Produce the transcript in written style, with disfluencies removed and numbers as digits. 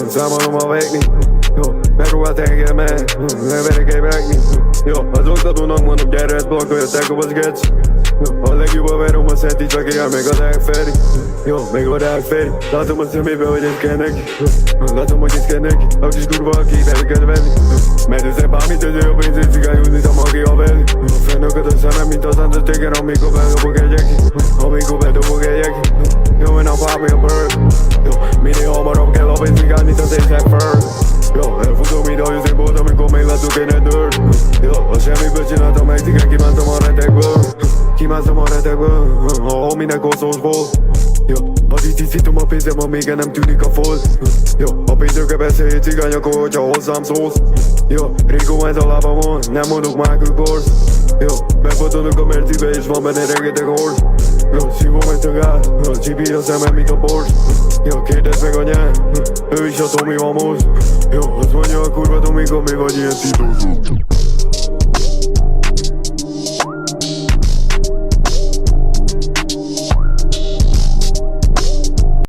Számolom a vegni. Megpróbált engem meg, nem verek egy vegni. Az oktatónak mondom, gyere, ezt blokkolja, te kopasz gec. A legjobb a verom a szenti, csak él meg a Dark Feri. Meg a Dark Feri. Látom a szemébe, hogy ez kell neki. Látom, hogy ez kell neki. A kis kurva, aki el kell venni. Medőzem bármit, hogy ő a pénzét cigányúzni, a Machiavelli. Fennakad a szemem, mint az Undertaker, amikor bedobok egy eki. Amikor bedobok egy eki. And I'm popping a bird. Minél hamarabb kell a pénzigán, mint az A$AP Ferg. Elfutom ide a Usain-Bolt, amikor még látok én egy dört. A semmiből csináltam meg, igen, kimásztam a retekből. Kimásztam a retekből, a hominek oszós volt. Az így tisztítom a pénzem, amíg nem tűnik a fold. A pénzőke beszélj cigány, akkor hogyha hozzám szólsz. Régó ez a lábamon, nem mondok Michael Kors. Befotolok a Mercibe és van benne rengeteg horsz. Szívom ezt a gáz, csipi a szemem, mint a Porsche. Kérdezd meg a nyelv, ő is a Tomi van most. Azt mondja a kurva Tomika, mi vagy ilyen titulzó.